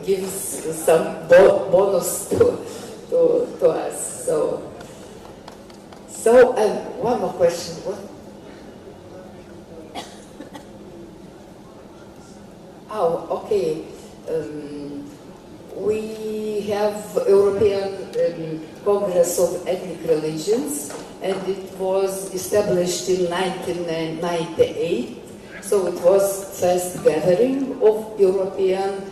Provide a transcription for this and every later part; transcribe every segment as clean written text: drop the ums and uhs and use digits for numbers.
gives some bonus to us. So one more question. What? Oh, okay. We have European Congress of Ethnic Religions, and it was established in 1998. So it was first gathering of European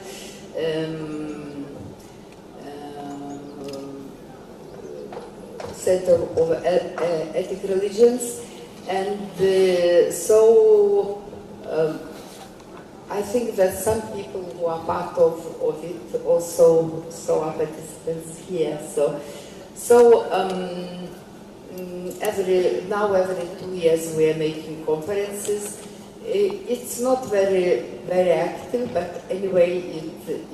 Center of Ethnic Religions, and I think that some people who are part of it also are participants here. Every 2 years we are making conferences. It's not very active, but anyway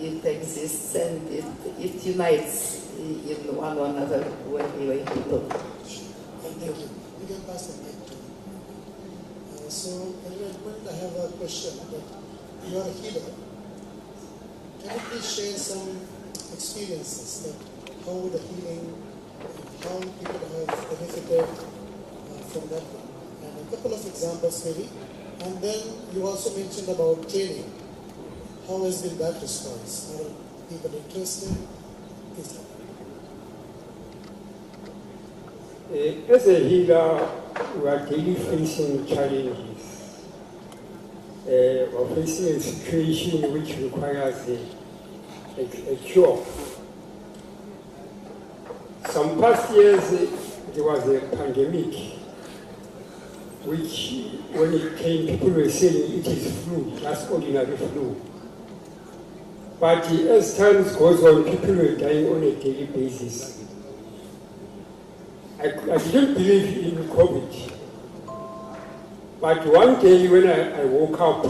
it exists and it unites in one or another way people. Thank you. We can pass the mic to you. So, I have a question. You are a healer. Can you please share some experiences, like how the healing, how people have benefited from that one? And a couple of examples maybe. And then you also mentioned about training. How has been that response? Are people interested? Please tell me. As a healer, we are daily facing challenges. We are facing a situation which requires a cure. Some past years, there was a pandemic, which when it came, people were saying it is flu, just ordinary flu. But as time goes on, people were dying on a daily basis. I didn't believe in COVID. But one day when I woke up,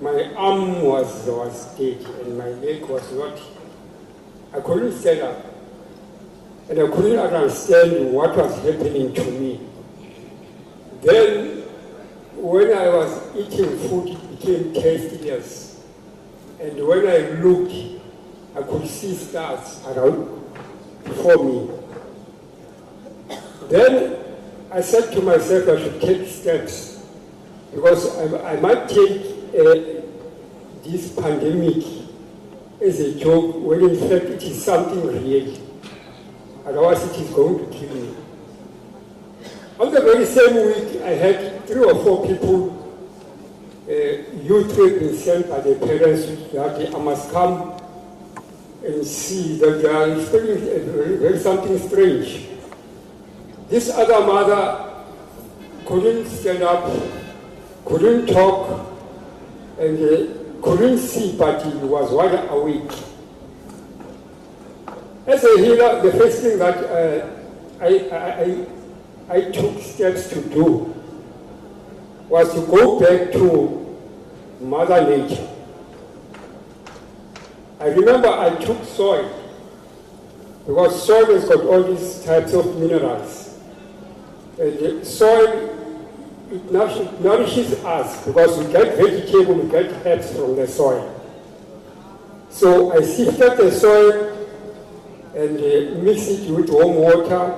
my arm was dead and my leg was not. I couldn't stand up. And I couldn't understand what was happening to me. Then, when I was eating food, it became tasteless. And when I looked, I could see stars around before me. Then I said to myself I should take steps because I might take this pandemic as a joke when in fact it is something real. Otherwise it is going to kill me. On the very same week, I had 3 or 4 people, youth had been sent by their parents that I must come and see that they are experiencing something strange. This other mother couldn't stand up, couldn't talk, and couldn't see, but he was wide awake. As a healer, the first thing that I took steps to do was to go back to Mother Nature. I remember I took soil, because soil has got all these types of minerals. And the soil, it nourishes us, because we get vegetable, we get herbs from the soil. So I sifted the soil and mixed it with warm water,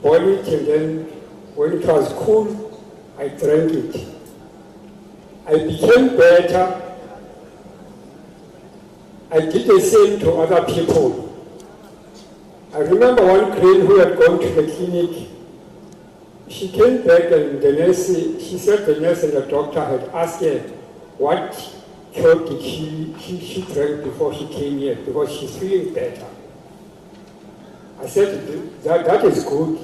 boil it, and then when it was cool, I drank it. I became better. I did the same to other people. I remember one client who had gone to the clinic. She came back and the nurse, she said the nurse and the doctor had asked her what cure did she drank before she came here, because she's feeling better. I said, that is good,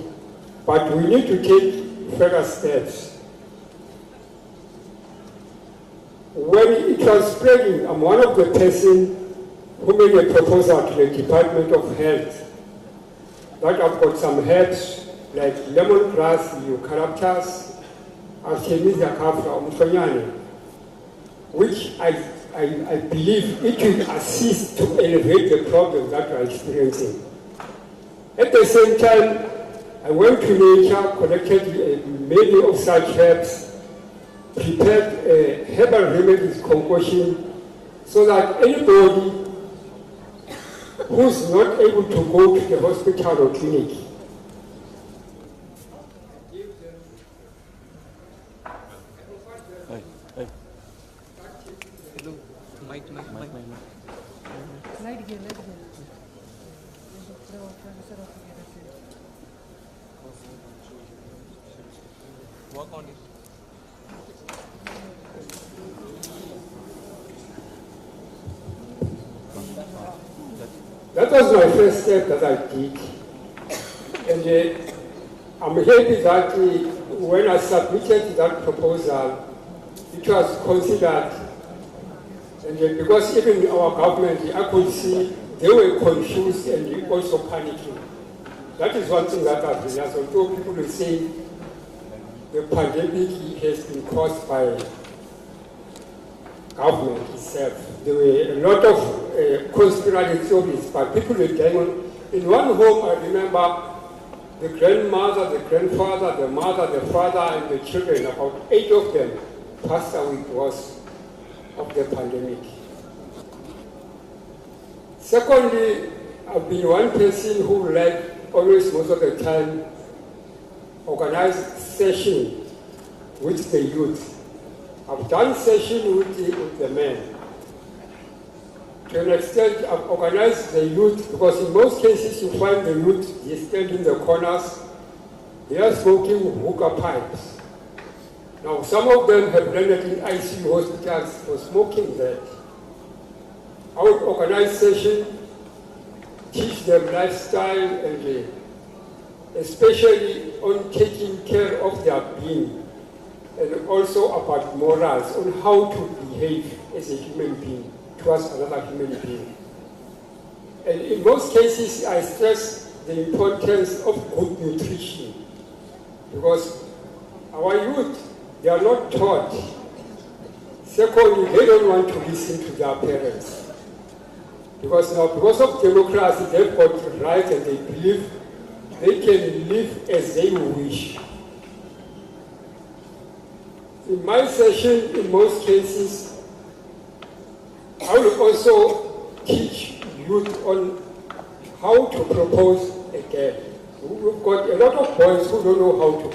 but we need to take further steps. When it was spreading, I'm one of the persons who made a proposal to the Department of Health that I've got some herbs like lemongrass, eucalyptus, Artemisia cafra, umfanyane, which I believe it will assist to elevate the problem that we are experiencing. At the same time, I went to nature, collected many of such herbs, prepared a herbal remedies concoction, so that anybody who's not able to go to the hospital or clinic Work on it. That was my first step that I did. And I'm happy that when I submitted that proposal, it was considered. And because even our government, I could see they were confused and also panicking. That is one thing that I've realized. Although people will say the pandemic has been caused by government itself. There were a lot of conspiracy theories, but people were dying on. In one home, I remember the grandmother, the grandfather, the mother, the father, and the children, about 8 of them passed away because of the pandemic. Secondly, I've been one person who always most of the time organized session with the youth. I've done session with the men. To an extent, I've organized the youth because in most cases you find the youth, they stand in the corners, they are smoking hookah pipes. Now some of them have landed in ICU hospitals for smoking that. I would organize session, teach them lifestyle and especially on taking care of their being and also about morals, on how to behave as a human being towards another human being. And in most cases, I stress the importance of good nutrition because our youth, they are not taught. Secondly, they don't want to listen to their parents. Because now, because of democracy, they've got rights and they believe they can live as they wish. In my session, in most cases, I will also teach youth on how to propose a girl. We've got a lot of boys who don't know how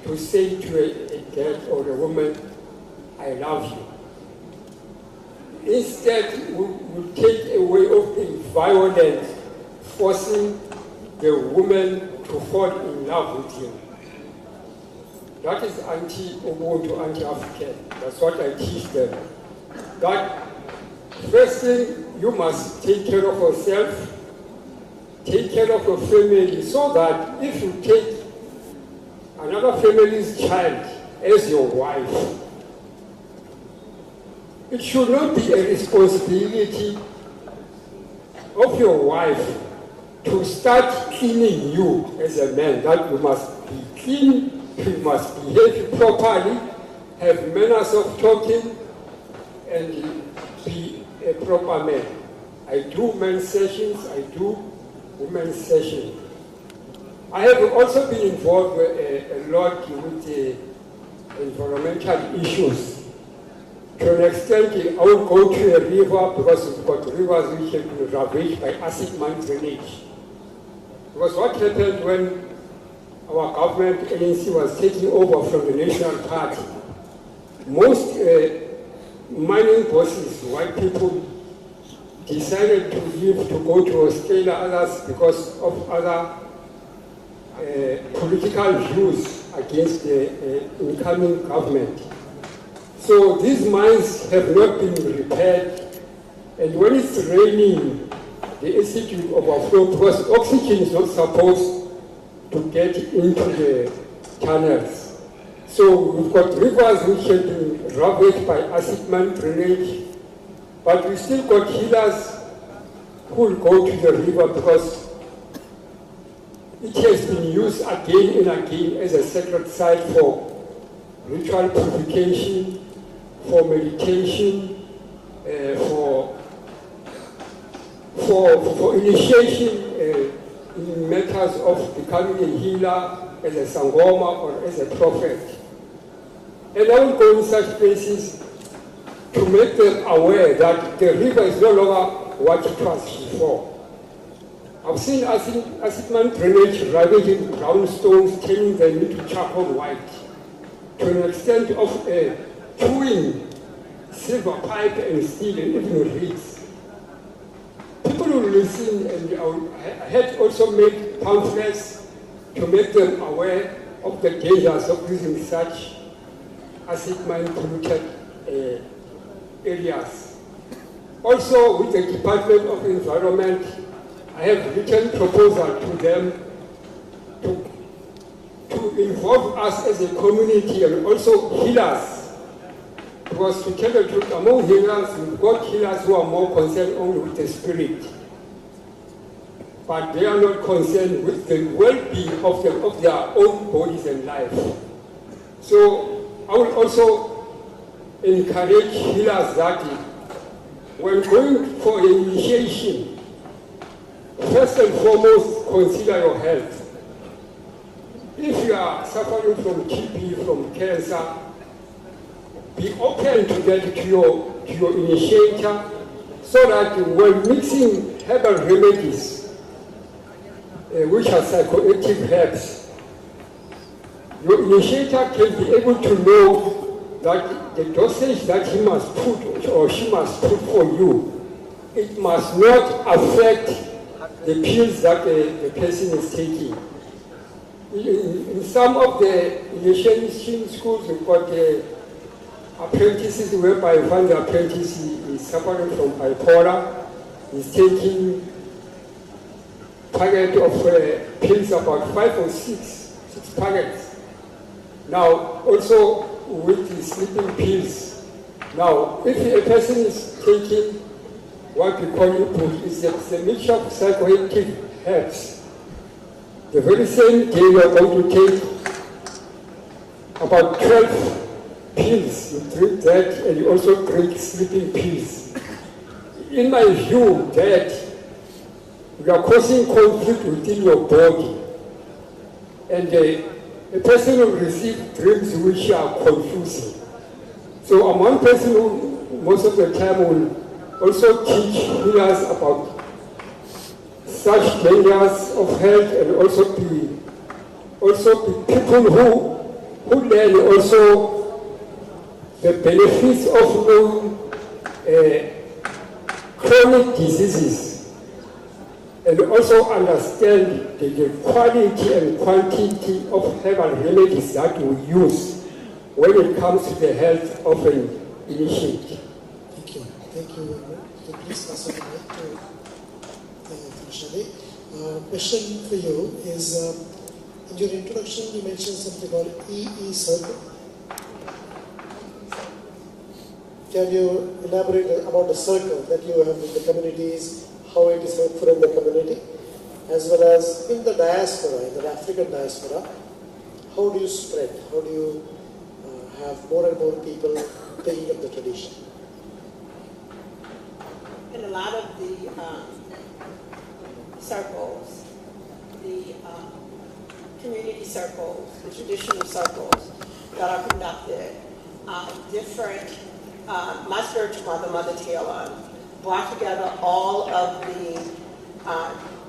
to say to a girl or a woman, I love you. Instead, we take a way of being violent, forcing the woman to fall in love with him. That is anti-Ubuntu, anti-African. That's what I teach them. That first thing, you must take care of yourself, take care of your family, so that if you take another family's child as your wife, it should not be a responsibility of your wife to start cleaning you as a man, that you must be clean, you must behave properly, have manners of talking, and be a proper man. I do men's sessions, I do women's sessions. I have also been involved a lot with the environmental issues. To an extent, I will go to a river because we've got rivers which have been ravaged by acid mine drainage. Because what happened when our government ANC was taking over from the National Party, most mining bosses, white people, decided to leave to go to Australia, others because of other political views against the incoming government. So these mines have not been repaired, and when it's raining, the acidity overflows because oxygen is not supposed to get into the tunnels. So we've got rivers which have been ravaged by acid mine drainage, but we still got healers who will go to the river because it has been used again and again as a sacred site for ritual purification, for meditation, for initiation in matters of becoming a healer as a sangoma or as a prophet. And I will go in such places to make them aware that the river is no longer what it was before. I've seen acid mine drainage ravaging brown stones, turning them into charcoal white, to an extent of chewing silver pipe and steel and even reeds. People will listen, and I had also made pamphlets to make them aware of the dangers of using such acid mine polluted areas. Also, with the Department of Environment, I have written proposal to them to involve us as a community and also healers. Because to tell the truth, among healers, we've got healers who are more concerned only with the spirit. But they are not concerned with the well-being of their own bodies and life. So I will also encourage healers that when going for initiation, first and foremost, consider your health. If you are suffering from TB, from cancer, be open to get to your initiator, so that when mixing herbal remedies, which are psychoactive herbs, your initiator can be able to know that the dosage that he must put or she must put for you, it must not affect the pills that the person is taking. In some of the initiation schools, we've got apprentices whereby you find the apprentice is suffering from bipolar, is taking packet of pills, about 5 or 6 packets. Now, also with the sleeping pills. Now, if a person is taking what we call input, it's a mixture of psychoactive herbs. The very same day you are going to take about 12 pills. You drink that and you also drink sleeping pills. In my view, that you are causing conflict within your body. And a person will receive dreams which are confusing. So I'm one person who most of the time will also teach healers about such dangers of health, and also be people who learn also the benefits of knowing chronic diseases, and also understand the quality and quantity of herbal remedies that we use when it comes to the health of an initiate. Thank you. Thank you. So please pass on the mic to Shali. Question for you is, in your introduction you mentioned something called EE Circle. Can you elaborate about the circle that you have in the communities, how it is helpful in the community, as well as in the diaspora, in the African diaspora? How do you spread? How do you have more and more people taking up the tradition? In a lot of the circles, the community circles, the traditional circles that are conducted, different, my spiritual mother, Mother Taylor, brought together all of the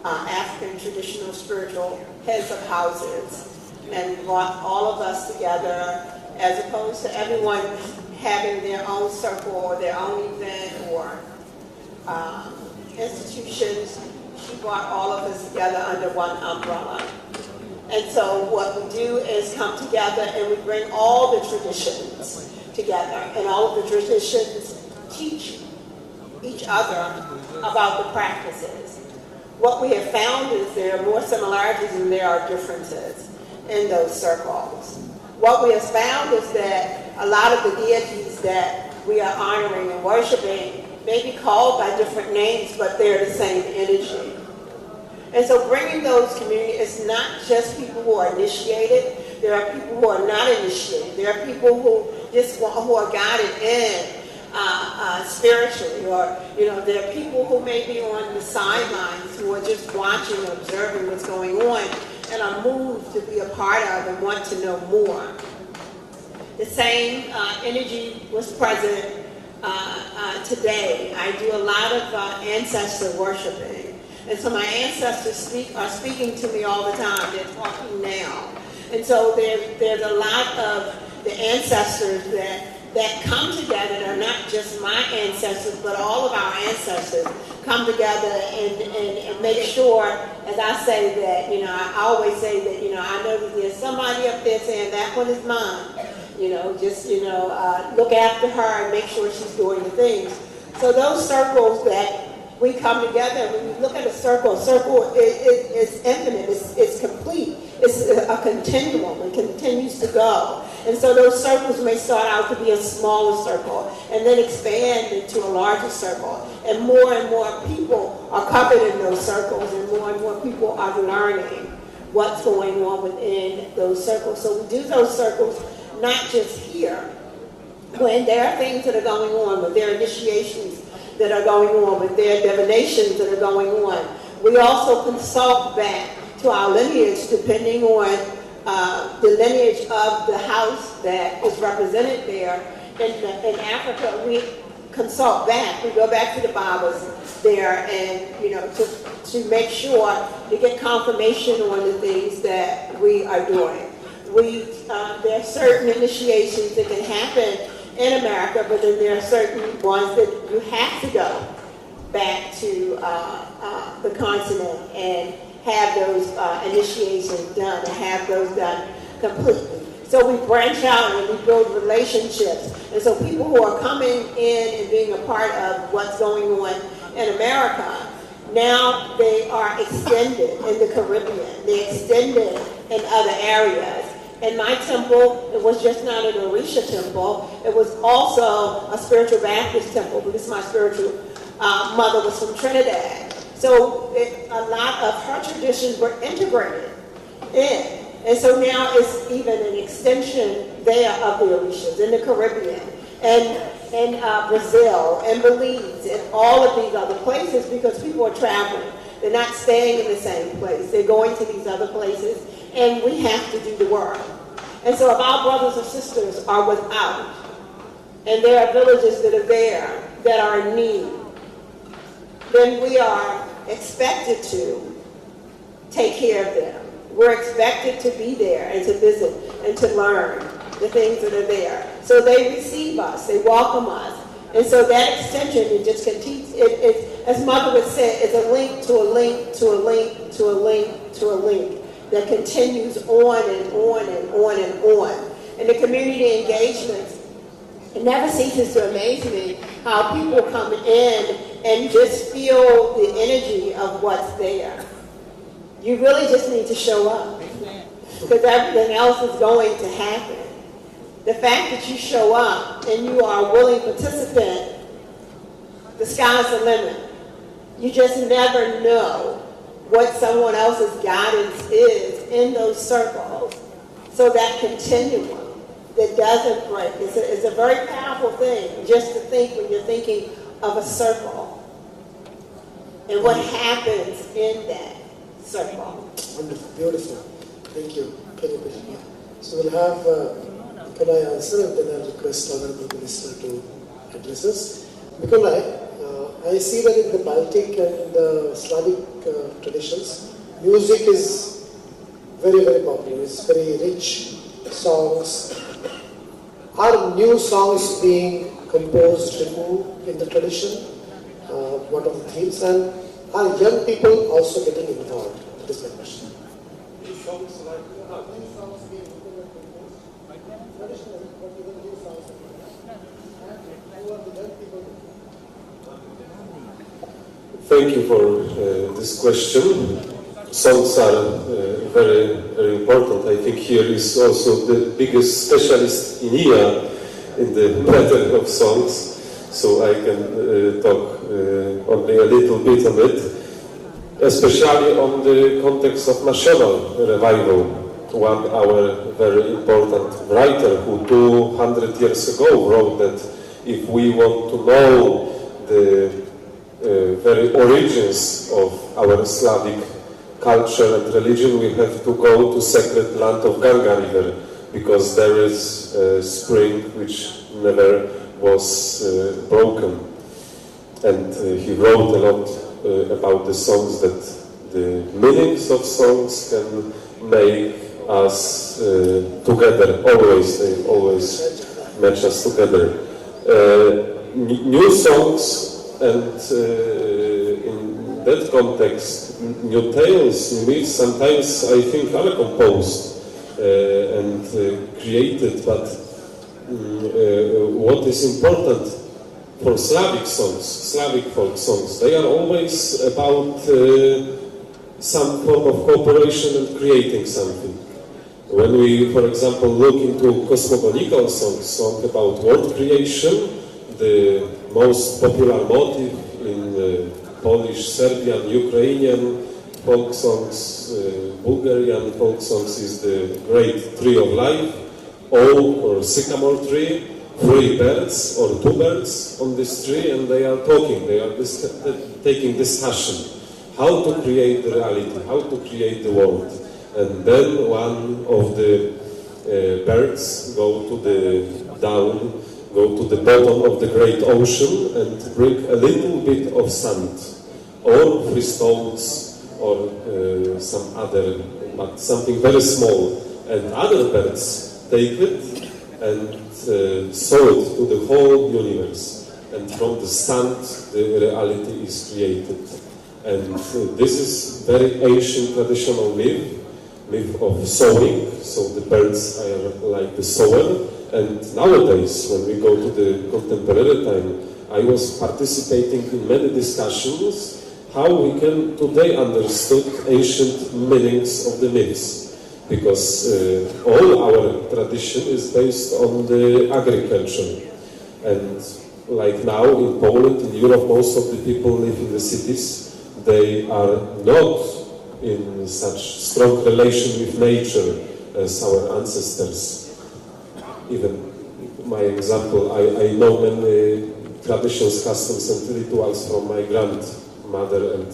African traditional spiritual heads of houses and brought all of us together, as opposed to everyone having their own circle or their own event or institutions. She brought all of us together under one umbrella. And so what we do is come together and we bring all the traditions together, and all of the traditions teach each other about the practices. What we have found is there are more similarities than there are differences in those circles. What we have found is that a lot of the deities that we are honoring and worshiping may be called by different names, but they're the same energy. And so bringing those communities, it's not just people who are initiated. There are people who are not initiated. There are people who are guided in spiritually, or there are people who may be on the sidelines who are just watching and observing what's going on and are moved to be a part of and want to know more. The same energy was present today. I do a lot of ancestor worshiping. And so my ancestors are speaking to me all the time. They're talking now. And so there's a lot of the ancestors that come together. They're not just my ancestors, but all of our ancestors come together and make sure, as I say that, I always say that, I know that there's somebody up there saying that one is mine. Look after her and make sure she's doing the things. So those circles that we come together, when you look at a circle is infinite, it's complete, it's a continuum, it continues to go. And so those circles may start out to be a smaller circle and then expand into a larger circle. And more people are covered in those circles, and more people are learning what's going on within those circles. So we do those circles not just here, when there are things that are going on, but there are initiations that are going on, but there are divinations that are going on. We also consult back to our lineage, depending on the lineage of the house that is represented there. In Africa, we consult back. We go back to the Bibles there, and to make sure to get confirmation on the things that we are doing. There are certain initiations that can happen in America, but then there are certain ones that you have to go back to the continent and have those initiations done, and have those done completely. So we branch out and we build relationships. And so people who are coming in and being a part of what's going on in America, now they are extended in the Caribbean. They're extended in other areas. In my temple, it was just not an Orisha temple. It was also a spiritual Baptist temple, because my spiritual mother was from Trinidad. So a lot of her traditions were integrated in. And so now it's even an extension there of the Orishas in the Caribbean, and Brazil, and Belize, and all of these other places, because people are traveling. They're not staying in the same place. They're going to these other places, and we have to do the work. And so if our brothers and sisters are without, and there are villages that are there that are in need, then we are expected to take care of them. We're expected to be there and to visit and to learn the things that are there. So they receive us, they welcome us. And so that extension, it just continues. As Mother would say, it's a link to a link to a link to a link to a link that continues on and on and on and on. And the community engagements, it never ceases to amaze me how people come in and just feel the energy of what's there. You really just need to show up, because everything else is going to happen. The fact that you show up and you are a willing participant, the sky's the limit. You just never know what someone else's guidance is in those circles. So that continuum that doesn't break, it's a very powerful thing just to think when you're thinking of a circle and what happens in that circle. Wonderful, beautiful. Thank you. So we'll have Nikolai answer, and then I'll request Honorable Minister to address us. Nikolai, I see that in the Baltic and the Slavic traditions, music is very, very popular. It's very rich songs. Are new songs being composed in the tradition? What are the themes? And are young people also getting involved? That is my question. Thank you for this question. Songs are very, very important. I think here is also the biggest specialist in India in the matter of songs, so I can talk only a little bit on it, especially on the context of national revival. Our very important writer who 200 years ago wrote that if we want to know the very origins of our Slavic culture and religion, we have to go to sacred land of Ganga River, because there is a spring which never was broken. And he wrote a lot about the songs, that the meanings of songs can make us together, always. They always match us together. New songs, and in that context, new tales, new myths, sometimes I think are composed and created, but what is important for Slavic songs, Slavic folk songs, they are always about some form of cooperation and creating something. When we, for example, look into cosmogonical songs, song about world creation, the most popular motif in Polish, Serbian, Ukrainian folk songs, Bulgarian folk songs is the great tree of life, oak or sycamore tree, 3 birds or 2 birds on this tree, and they are talking, they are taking discussion, how to create the reality, how to create the world. And then one of the birds go to the bottom of the great ocean and bring a little bit of sand, or 3 stones, or some other, but something very small. And other birds take it and sow it to the whole universe. And from the sand, the reality is created. And this is very ancient traditional myth of sowing. So the birds are like the sower. And nowadays, when we go to the contemporary time, I was participating in many discussions how we can today understand ancient meanings of the myths. Because all our tradition is based on the agriculture. And like now in Poland, in Europe, most of the people live in the cities. They are not in such strong relation with nature as our ancestors. Even my example, I know many traditions, customs and rituals from my grandmother and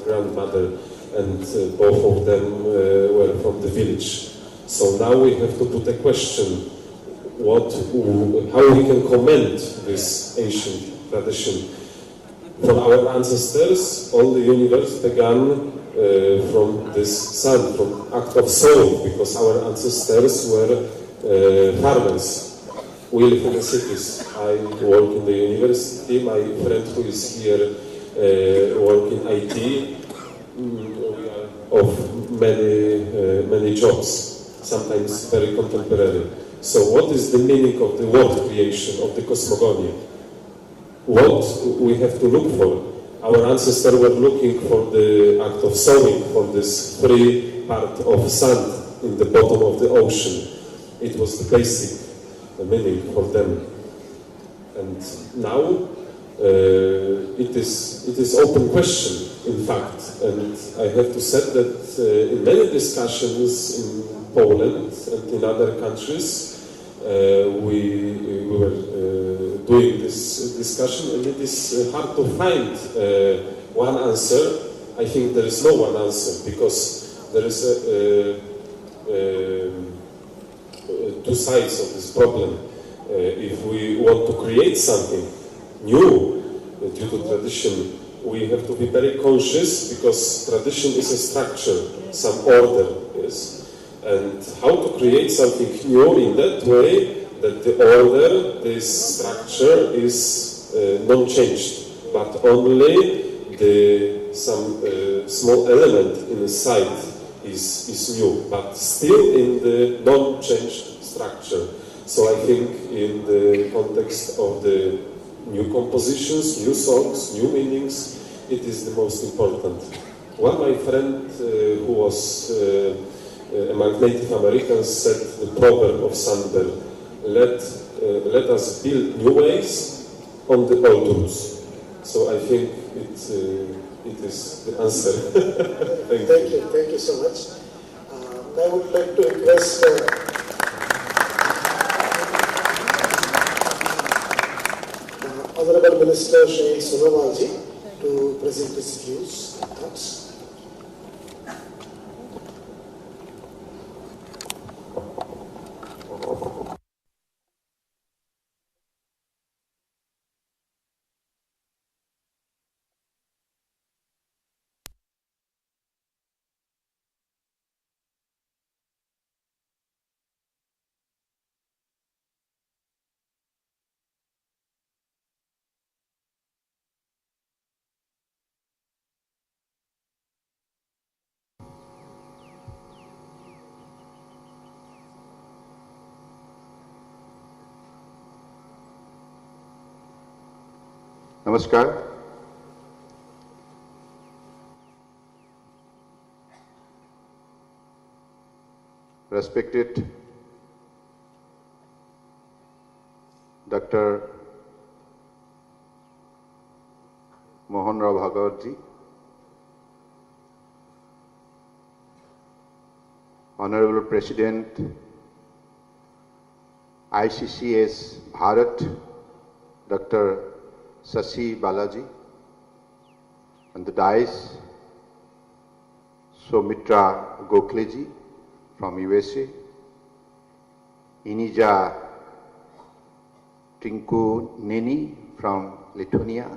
grandmother, and both of them were from the village. So now we have to put a question, how we can comment this ancient tradition. For our ancestors, all the universe began from this sun, from act of sowing, because our ancestors were farmers. We live in the cities. I work in the university. My friend who is here work in IT. We are of many jobs, sometimes very contemporary. So what is the meaning of the world creation, of the cosmogonia? What we have to look for? Our ancestors were looking for the act of sowing, for this free part of sand in the bottom of the ocean. It was the basic meaning for them. And now it is open question, in fact. And I have to say that in many discussions in Poland and in other countries, we were doing this discussion, and it is hard to find one answer. I think there is no one answer, because there is two sides of this problem. If we want to create something new due to tradition, we have to be very conscious, because tradition is a structure, some order, yes. And how to create something new in that way that the order, this structure is non-changed, but only some small element inside is new, but still in the non-changed structure. So I think in the context of the new compositions, new songs, new meanings, it is the most important. One my friend who was among Native Americans said the proverb of Sandberg: let us build new ways on the old roots. So I think it is the answer. Thank you so much. I would like to request Honorable Minister Shri Sonowalji to present his views and thoughts. Namaskar. Respected Dr. Mohan Rao Bhagavatji, Honorable President ICCS Bharat, Dr. Sasi Balaji, and the dais, Soumitra Gokhleji from USA, Inija Tinku Neni from Lithuania,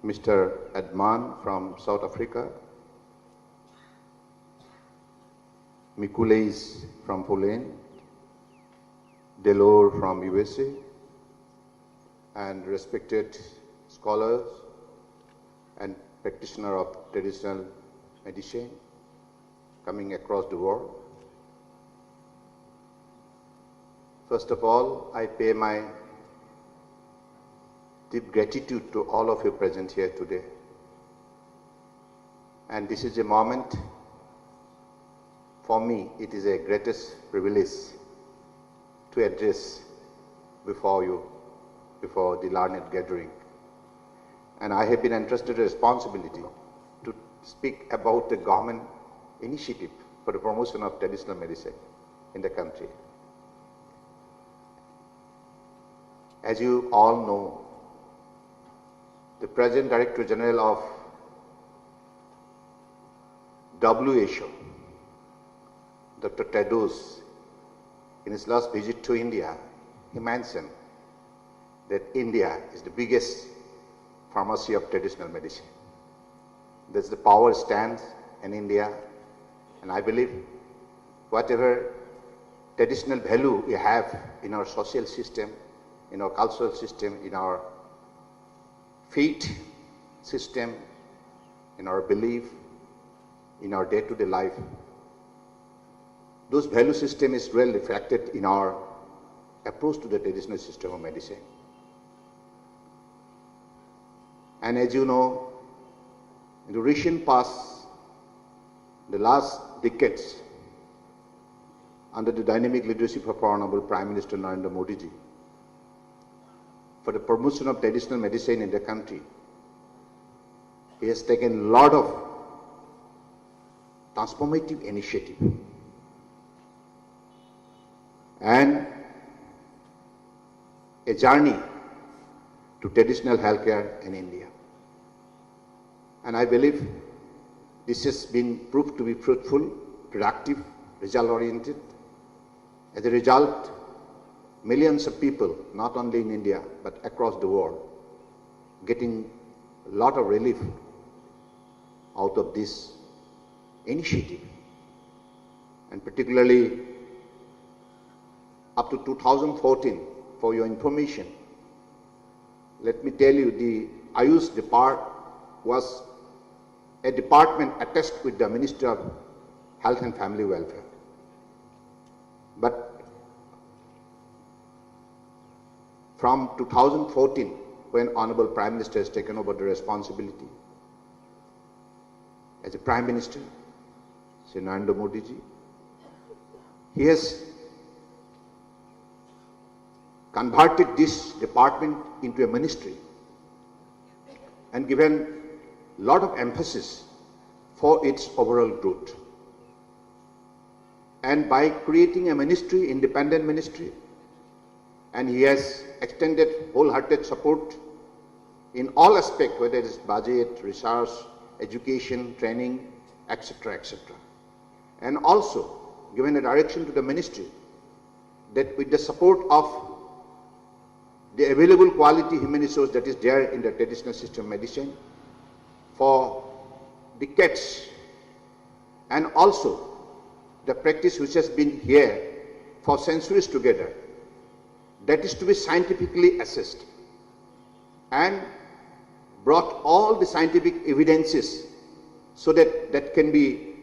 Mr. Adman from South Africa, Mikuleis from Poland, Delor from USA, and respected scholars and practitioners of traditional medicine coming across the world. First of all, I pay my deep gratitude to all of you present here today. And this is a moment, for me, it is a greatest privilege to address before you, before the learned gathering. And I have been entrusted a responsibility to speak about the government initiative for the promotion of traditional medicine in the country. As you all know, the present Director General of WHO, Dr. Tedros, in his last visit to India, he mentioned that India is the biggest pharmacy of traditional medicine. That's the power stands in India, and I believe whatever traditional value we have in our social system, in our cultural system, in our faith system, in our belief, in our day-to-day life, those value system is well reflected in our approach to the traditional system of medicine. And as you know, in the recent past, the last decades, under the dynamic leadership of our Honorable Prime Minister Narendra Modi ji, for the promotion of traditional medicine in the country, he has taken a lot of transformative initiative. And a journey to traditional healthcare in India. And I believe this has been proved to be fruitful, productive, result-oriented. As a result, millions of people, not only in India, but across the world, getting a lot of relief out of this initiative. And particularly up to 2014, for your information, let me tell you, the Ayush Department was a department attached with the Ministry of Health and Family Welfare. But from 2014, when Honorable Prime Minister has taken over the responsibility as a Prime Minister, Sri Narendra Modi ji, he has converted this department into a ministry and given a lot of emphasis for its overall growth. And by creating a ministry, independent ministry, and he has extended wholehearted support in all aspects, whether it is budget, research, education, training, etc., etc. And also given a direction to the ministry that with the support of the available quality human resource that is there in the traditional system of medicine for decades, and also the practice which has been here for centuries together, that is to be scientifically assessed and brought all the scientific evidences so that that can be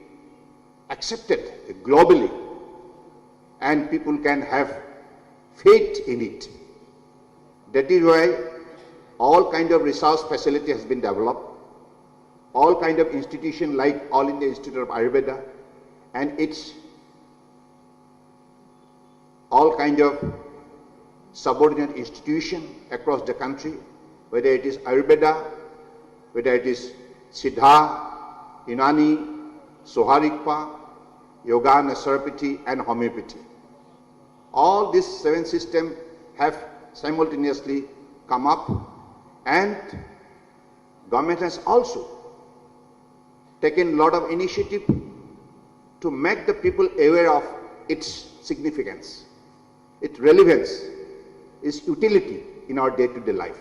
accepted globally and people can have faith in it. That is why all kind of research facility has been developed, all kind of institution like All India Institute of Ayurveda, and its all kind of subordinate institution across the country, whether it is Ayurveda, whether it is Siddha, Unani, Soharikpa, Yoga, Naturopathy, and Homeopathy. All these 7 systems have simultaneously come up, and government has also taken a lot of initiative to make the people aware of its significance, its relevance, its utility in our day-to-day life.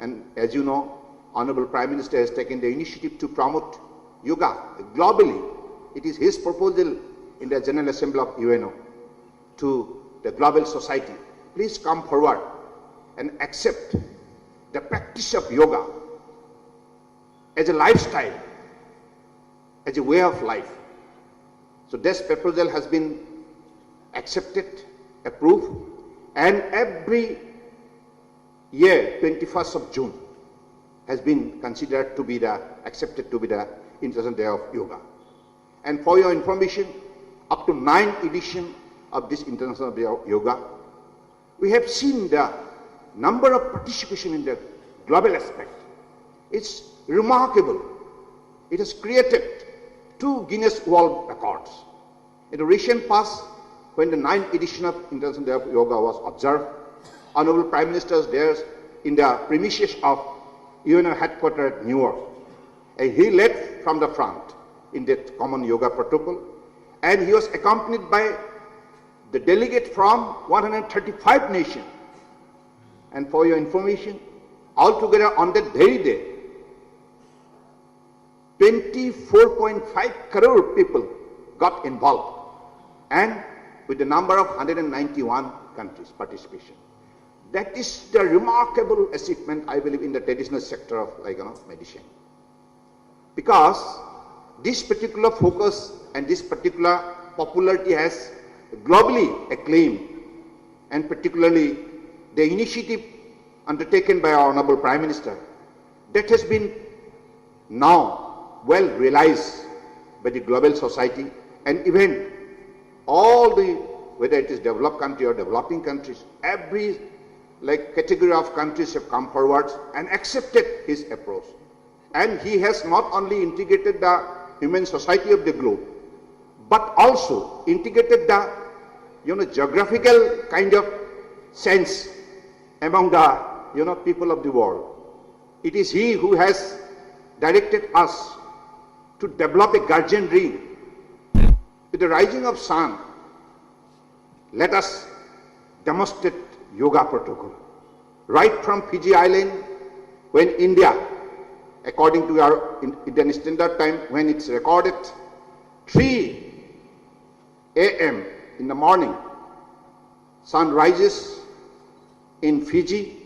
And as you know, Honorable Prime Minister has taken the initiative to promote yoga globally. It is his proposal in the General Assembly of UNO to the global society. Please come forward and accept the practice of yoga as a lifestyle, as a way of life. So this proposal has been accepted, approved, and every year, 21st of June, has been considered to be accepted to be the International Day of Yoga. And for your information, up to 9 editions of this International Day of Yoga, we have seen the number of participation in the global aspect. It's remarkable. It has created 2 Guinness World Records. In the recent past, when the 9th edition of International Day of Yoga was observed, Honorable Prime Minister was there in the premises of UNO headquarters at New York. And he led from the front in that common yoga protocol, and he was accompanied by the delegate from 135 nations. And for your information, altogether on that very day, 24.5 crore people got involved, and with the number of 191 countries participation. That is the remarkable achievement, I believe, in the traditional sector of medicine. Because this particular focus and this particular popularity has globally acclaimed, and particularly the initiative undertaken by our Honorable Prime Minister, that has been now well realized by the global society, and even all the, whether it is developed country or developing countries, every category of countries have come forward and accepted his approach. And he has not only integrated the human society of the globe, but also integrated the geographical kind of sense among the people of the world. It is he who has directed us to develop a guardian ring. With the rising of sun, let us demonstrate yoga protocol. Right from Fiji Island, when India, according to our Indian Standard Time, when it's recorded 3 a.m. in the morning, sun rises in Fiji,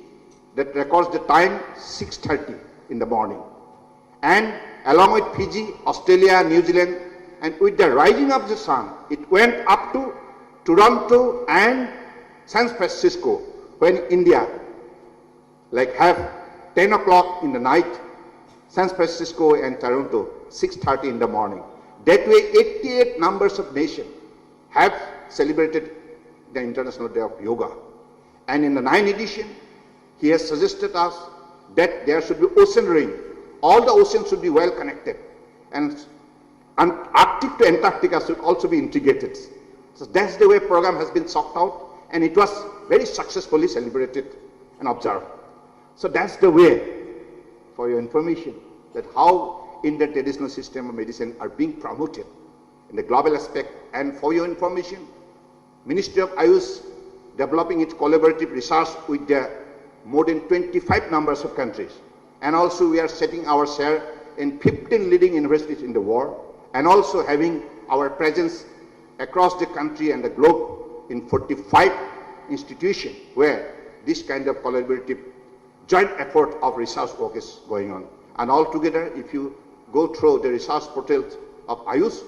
that records the time 6:30 in the morning. And along with Fiji, Australia, New Zealand, and with the rising of the sun, it went up to Toronto and San Francisco, when India have 10 o'clock in the night, San Francisco and Toronto 6:30 in the morning. That way 88 numbers of nations have celebrated the International Day of Yoga. And in the 9th edition, he has suggested us that there should be ocean ring. All the oceans should be well connected, and Arctic to Antarctica should also be integrated. So that's the way program has been sought out, and it was very successfully celebrated and observed. So that's the way, for your information, that how Indian traditional system of medicine are being promoted in the global aspect. And for your information, Ministry of Ayush developing its collaborative research with the more than 25 numbers of countries. And also we are setting our share in 15 leading universities in the world, and also having our presence across the country and the globe in 45 institutions where this kind of collaborative joint effort of research work is going on. And altogether, if you go through the research portal of Ayush,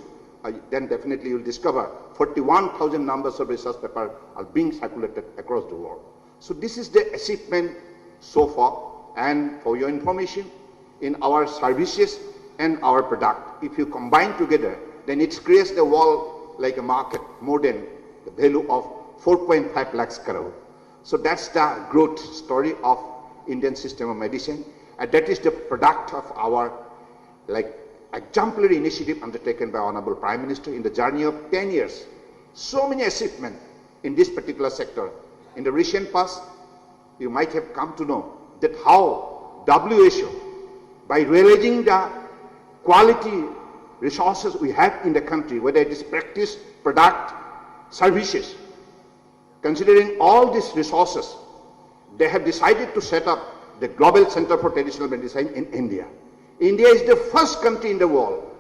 then definitely you'll discover 41,000 numbers of research papers are being circulated across the world. So this is the achievement so far. And for your information, in our services and our product, if you combine together, then it creates the world like a market more than the value of 4.5 lakhs crore. So that's the growth story of Indian system of medicine, and that is the product of our like exemplary initiative undertaken by Honorable Prime Minister in the journey of 10 years. So many achievements in this particular sector. In the recent past, you might have come to know that how WHO, by realizing the quality resources we have in the country, whether it is practice, product, services, considering all these resources, they have decided to set up the Global Center for Traditional Medicine in India. India is the first country in the world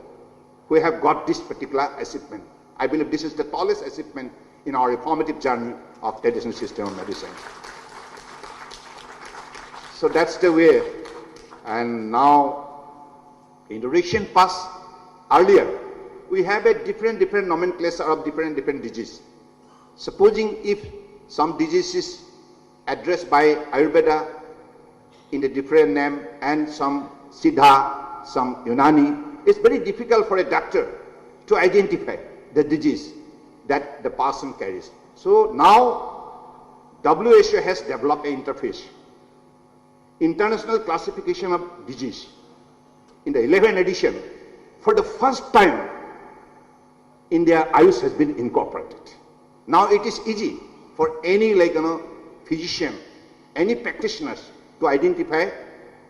who have got this particular achievement. I believe this is the tallest achievement in our reformative journey of traditional system of medicine. So that's the way. And now, in the recent past, earlier, we have a different nomenclature of different diseases. Supposing if some disease is addressed by Ayurveda in a different name and some Siddha, some Unani, it's very difficult for a doctor to identify the disease that the person carries. So now WHO has developed an interface, International Classification of Disease. In the 11th edition, for the first time, India Ayush has been incorporated. Now it is easy for any physician, any practitioners to identify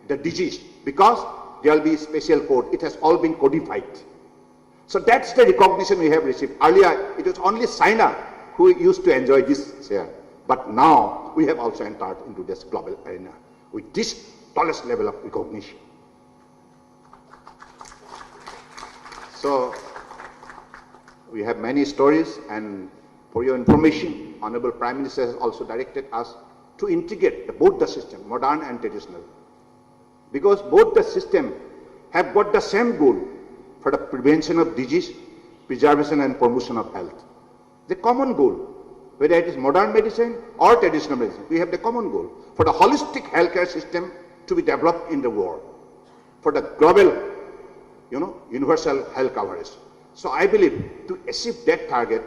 the disease because there will be a special code. It has all been codified. So that's the recognition we have received. Earlier, it was only China who used to enjoy this share. But now, we have also entered into this global arena with this tallest level of recognition. So, we have many stories, and for your information, Honorable Prime Minister has also directed us to integrate both the system, modern and traditional. Because both the system have got the same goal for the prevention of disease, preservation and promotion of health. The common goal, whether it is modern medicine or traditional medicine, we have the common goal for the holistic healthcare system to be developed in the world, for the global, universal health coverage. So I believe to achieve that target,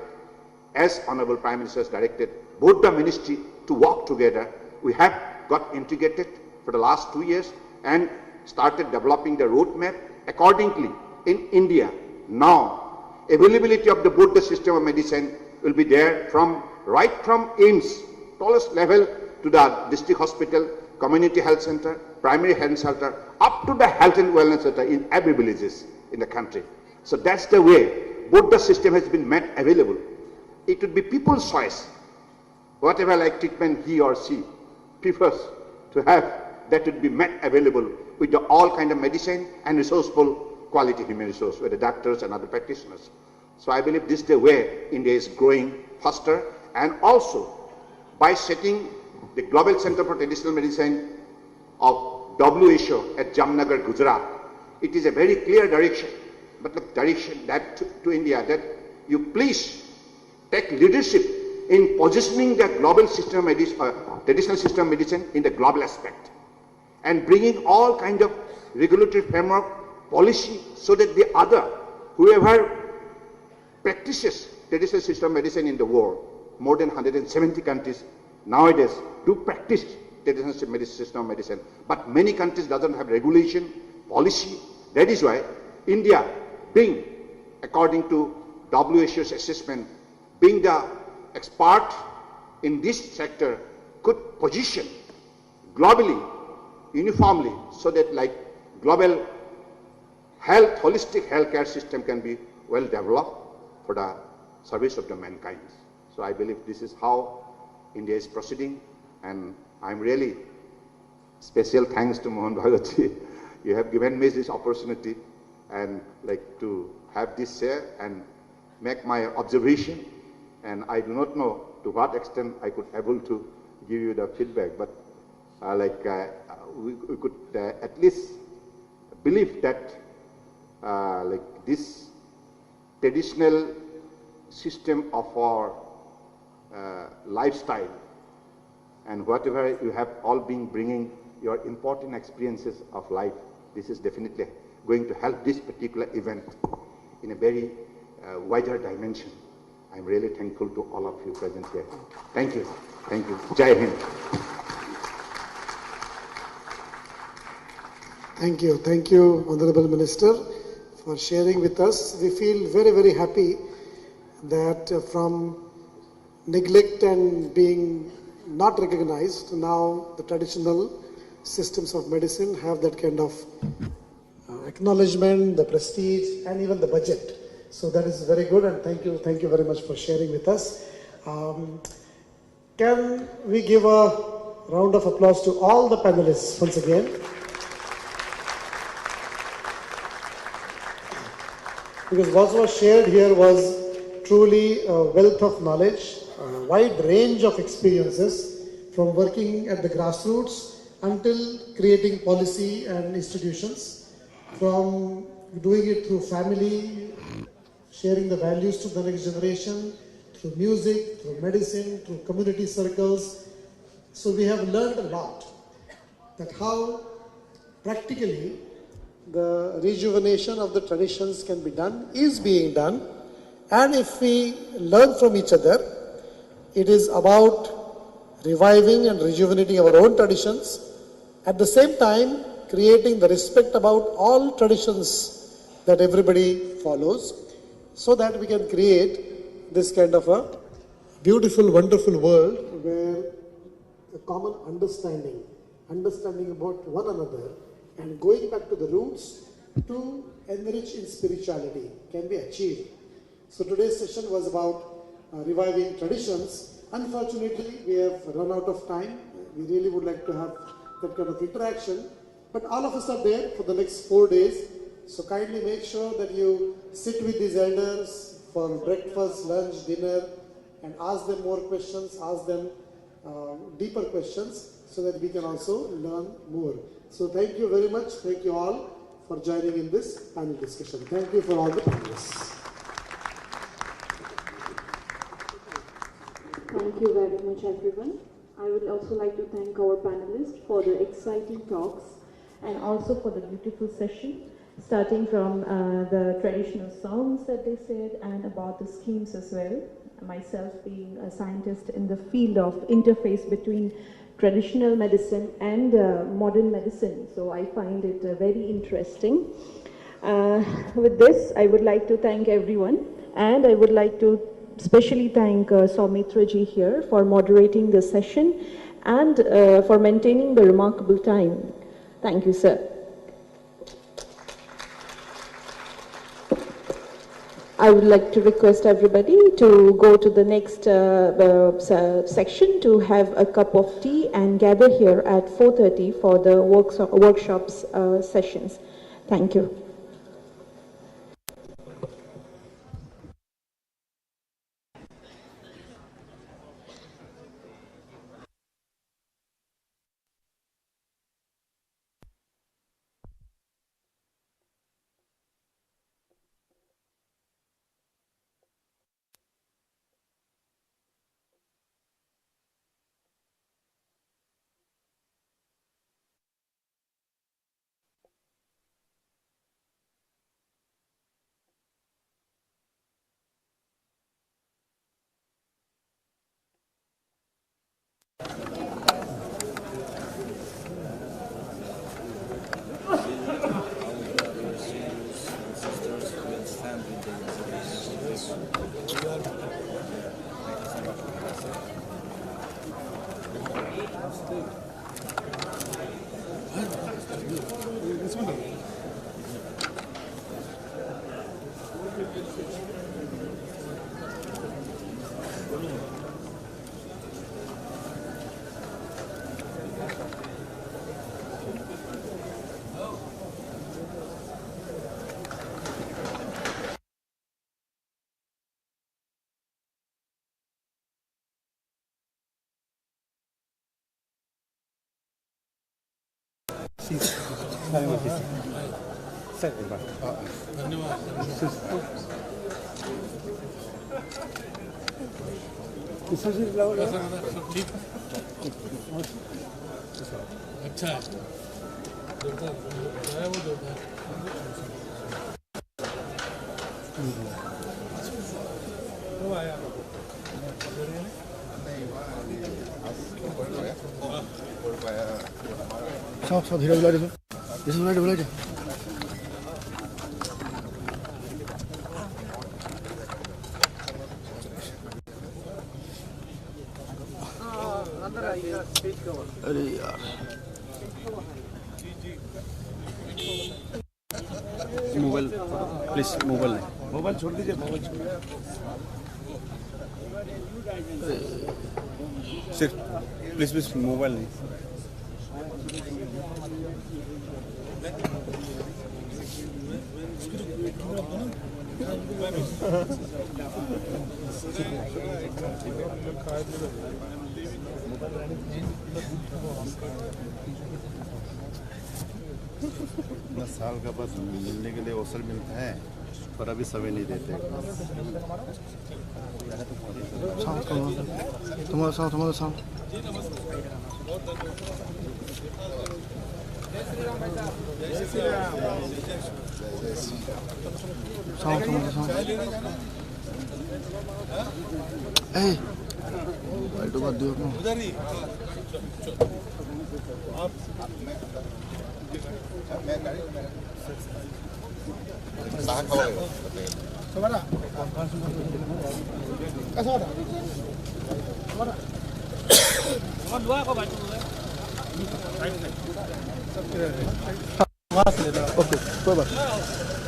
as Honorable Prime Minister has directed both the ministry to work together, we have got integrated for the last 2 years and started developing the roadmap accordingly. In India, now, availability of both the system of medicine will be there right from AIIMS, tallest level, to the district hospital, community health center, primary health center, up to the health and wellness center in every villages in the country. So that's the way both the system has been made available. It would be people's choice, whatever treatment he or she prefers to have, that would be made available with all kind of medicine and resourceful quality human resource with the doctors and other practitioners. So I believe this is the way India is growing faster, and also by setting the Global Center for Traditional Medicine of WHO at Jamnagar, Gujarat, it is a very clear direction, but the direction that to India, that you please take leadership in positioning the global system of medicine, traditional system of medicine in the global aspect, and bringing all kind of regulatory framework, policy, so that the other, whoever practices traditional system of medicine in the world, more than 170 countries nowadays do practice traditional system of medicine, but many countries doesn't have regulation, policy. That is why India, being, according to WHO's assessment, being the expert in this sector, could position globally, uniformly, so that global health, holistic healthcare system can be well developed for the service of the mankind. So I believe this is how India is proceeding, and I'm really special thanks to Mohan Bhagwatji. You have given me this opportunity and to have this share and make my observation, and I do not know to what extent I could able to give you the feedback, but we could at least believe that this traditional system of our lifestyle and whatever you have all been bringing your important experiences of life, this is definitely going to help this particular event in a very wider dimension. I'm really thankful to all of you present here. Thank you. Thank you. Jai Hind. Thank you. Thank you, Honorable Minister, for sharing with us. We feel very, very happy that from neglect and being not recognized, now the traditional systems of medicine have that kind of acknowledgement, the prestige, and even the budget. So that is very good, and thank you very much for sharing with us. Can we give a round of applause to all the panelists once again? Because what was shared here was truly a wealth of knowledge, a wide range of experiences from working at the grassroots until creating policy and institutions, from doing it through family, sharing the values to the next generation, through music, through medicine, through community circles. So we have learned a lot that how practically the rejuvenation of the traditions can be done, is being done, and if we learn from each other, it is about reviving and rejuvenating our own traditions, at the same time creating the respect about all traditions that everybody follows, so that we can create this kind of a beautiful, wonderful world where a common understanding about one another and going back to the roots to enrich in spirituality can be achieved. So today's session was about reviving traditions. Unfortunately, we have run out of time. We really would like to have that kind of interaction. But all of us are there for the next 4 days. So kindly make sure that you sit with these elders for breakfast, lunch, dinner, and ask them more questions, ask them deeper questions, so that we can also learn more. So thank you very much. Thank you all for joining in this panel discussion. Thank you for all the panelists. Thank you very much, everyone. I would also like to thank our panelists for the exciting talks and also for the beautiful session, starting from the traditional songs that they said and about the schemes as well. Myself being a scientist in the field of interface between traditional medicine and modern medicine, so I find it very interesting. With this, I would like to thank everyone, and I would like to especially thank Soumitra ji here for moderating the session and for maintaining the remarkable time. Thank you, sir. I would like to request everybody to go to the next section to have a cup of tea and gather here at 4:30 for the workshops sessions. Thank you. धन्यवाद। अच्छा है जोरदार है वो जोरदार वो आया सब धीरे बुला दे इसे बुला दे अरे यार मोबाइल प्लीज मोबाइल छोड़ दीजिए मोबाइल सिर्फ प्लीज मोबाइल नहीं इतना साल का बस मिलने के लिए अवसर मिलता है पर अभी समय नहीं देते तुम्हारा उधर ही ओके कोई बात